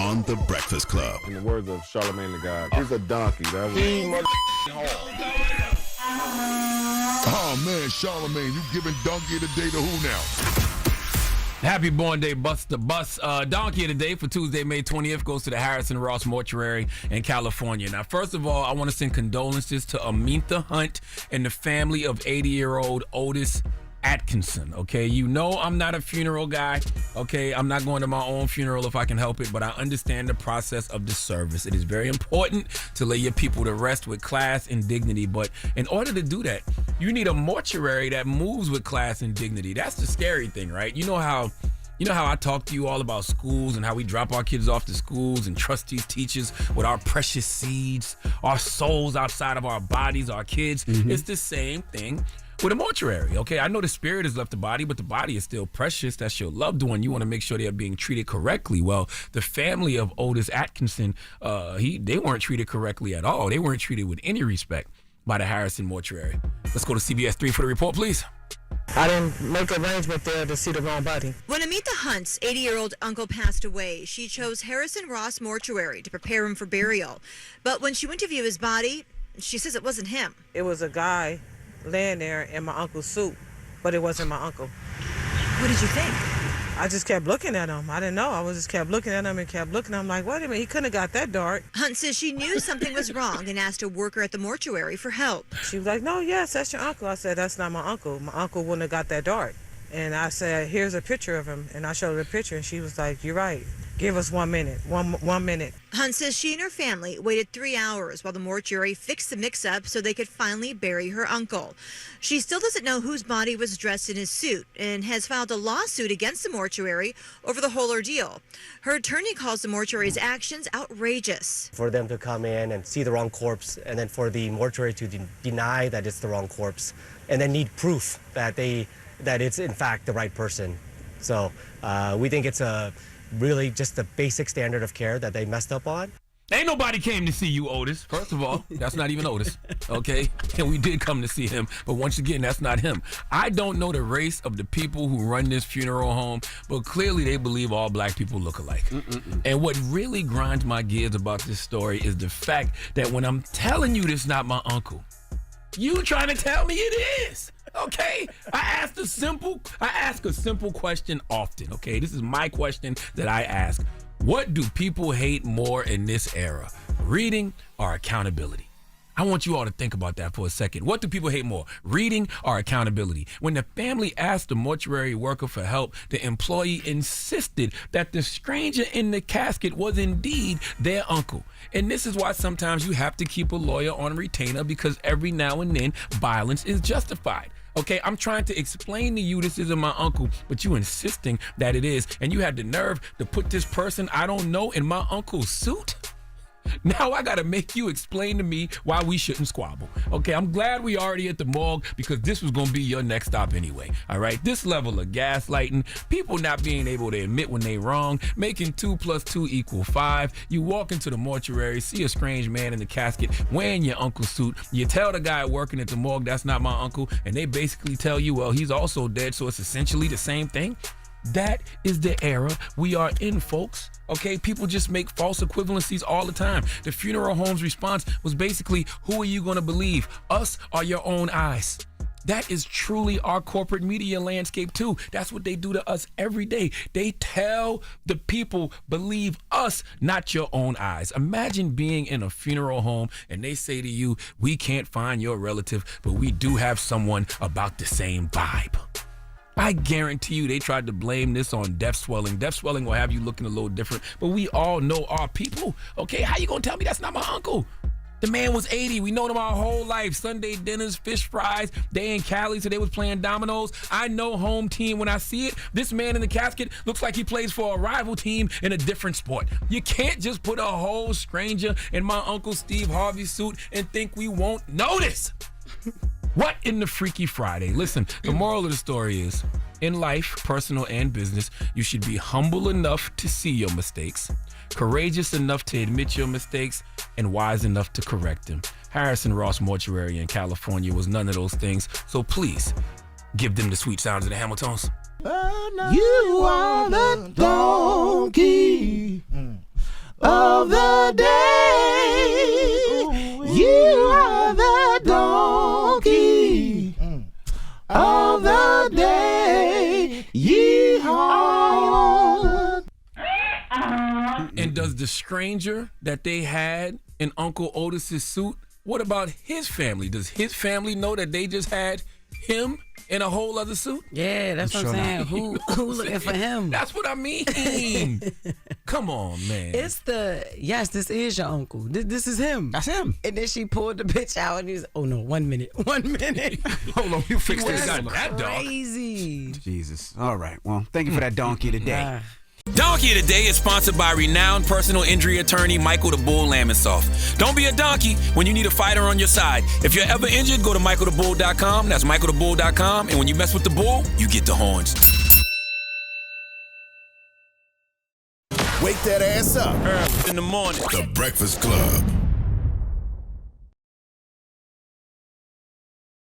on The Breakfast Club. In the words of Charlamagne the God, he's a donkey. That was Oh man, Charlamagne, you giving donkey of the day to who now? Happy born day, Bust the Bus. Donkey of the day for Tuesday, May 20th goes to the Harrison Ross Mortuary in California. Now, first of all, I want to send condolences to Symantha Hunt and the family of 80-year-old Otis Atkinson, okay? You know I'm not a funeral guy, okay? I'm not going to my own funeral if I can help it, but I understand the process of the service. It is very important to lay your people to rest with class and dignity, but in order to do that, you need a mortuary that moves with class and dignity. That's the scary thing, right? You know how I talk to you all about schools and how we drop our kids off to schools and trust these teachers with our precious seeds, our souls outside of our bodies, our kids. It's the same thing with a mortuary, okay? I know the spirit has left the body, but the body is still precious. That's your loved one. You want to make sure they are being treated correctly. Well, the family of Otis Atkinson, they weren't treated correctly at all. They weren't treated with any respect by the Harrison Mortuary. Let's go to CBS 3 for the report, please. I didn't make arrangement there to see the wrong body. When Symantha Hunt's 80-year-old uncle passed away, she chose Harrison Ross Mortuary to prepare him for burial. But when she went to view his body, she says it wasn't him. It was a guy laying there in my uncle's suit, but it wasn't my uncle. What did you think? I just kept looking at him. I didn't know. I just kept looking at him and kept looking. I'm like, wait a minute, he couldn't have got that dark. Hunt says she knew something was wrong and asked a worker at the mortuary for help. She was like, no, yes, that's your uncle. I said, that's not my uncle. My uncle wouldn't have got that dark. And I said, here's a picture of him. And I showed her the picture, and she was like, you're right. Give us 1 minute. One minute. Hunt says she and her family waited 3 hours while the mortuary fixed the mix-up so they could finally bury her uncle. She still doesn't know whose body was dressed in his suit and has filed a lawsuit against the mortuary over the whole ordeal. Her attorney calls the mortuary's actions outrageous. For them to come in and see the wrong corpse, and then for the mortuary to deny that it's the wrong corpse, and then need proof that it's in fact the right person. So we think it's really just the basic standard of care that they messed up on. Ain't nobody came to see you, Otis. First of all, that's not even Otis, okay? And we did come to see him, but once again, that's not him. I don't know the race of the people who run this funeral home, but clearly they believe all black people look alike. And what really grinds my gears about this story is the fact that when I'm telling you this is not my uncle, you trying to tell me it is. Okay, I ask a simple question often. Okay, this is my question that I ask. What do people hate more in this era, reading or accountability? I want you all to think about that for a second. What do people hate more, reading or accountability? When the family asked the mortuary worker for help, the employee insisted that the stranger in the casket was indeed their uncle. And this is why sometimes you have to keep a lawyer on retainer, because every now and then violence is justified. Okay, I'm trying to explain to you this isn't my uncle, but you insisting that it is, and you had the nerve to put this person I don't know in my uncle's suit? Now I gotta make you explain to me why we shouldn't squabble. Okay, I'm glad we already at the morgue, because this was gonna be your next stop anyway. All right, this level of gaslighting, people not being able to admit when they wrong, making 2 + 2 = 5. You walk into the mortuary, see a strange man in the casket wearing your uncle's suit. You tell the guy working at the morgue that's not my uncle, and they basically tell you, well, he's also dead, so it's essentially the same thing. That is the era we are in, folks. Okay, people just make false equivalencies all the time. The funeral home's response was basically, who are you going to believe, us or your own eyes? That is truly our corporate media landscape too. That's what they do to us every day. They tell the people, believe us, not your own eyes. Imagine being in a funeral home and they say to you, we can't find your relative, but we do have someone about the same vibe. I guarantee you they tried to blame this on death swelling. Death swelling will have you looking a little different, but we all know our people. Okay, how you gonna tell me that's not my uncle? The man was 80. We known him our whole life. Sunday dinners, fish fries. They in Cali, so they was playing dominoes. I know home team when I see it. This man in the casket looks like he plays for a rival team in a different sport. You can't just put a whole stranger in my Uncle Steve Harvey suit and think we won't notice. What in the Freaky Friday? Listen, the moral of the story is, in life, personal and business, you should be humble enough to see your mistakes, courageous enough to admit your mistakes, and wise enough to correct them. Harrison Ross Mortuary in California was none of those things, so please give them the sweet sounds of the Hamiltons. You are the donkey of the day. You are the donkey of the day. Yeehaw. And does the stranger that they had in Uncle Otis's suit, what about his family? Does his family know that they just had him in a whole other suit? Yeah, that's what I'm saying. Who looking for him? That's what I mean. Come on, man. Yes, this is your uncle. This is him. That's him. And then she pulled the bitch out and he was, oh no, 1 minute. Hold on, you fix this. Got that dog. Crazy. Jesus. All right. Well, thank you for that donkey today. Donkey of the Day is sponsored by renowned personal injury attorney Michael the Bull Lamonsoff. Don't be a donkey when you need a fighter on your side. If you're ever injured, go to michaelthebull.com. That's michaelthebull.com. And when you mess with the bull, you get the horns. Wake that ass up. In the morning. The Breakfast Club.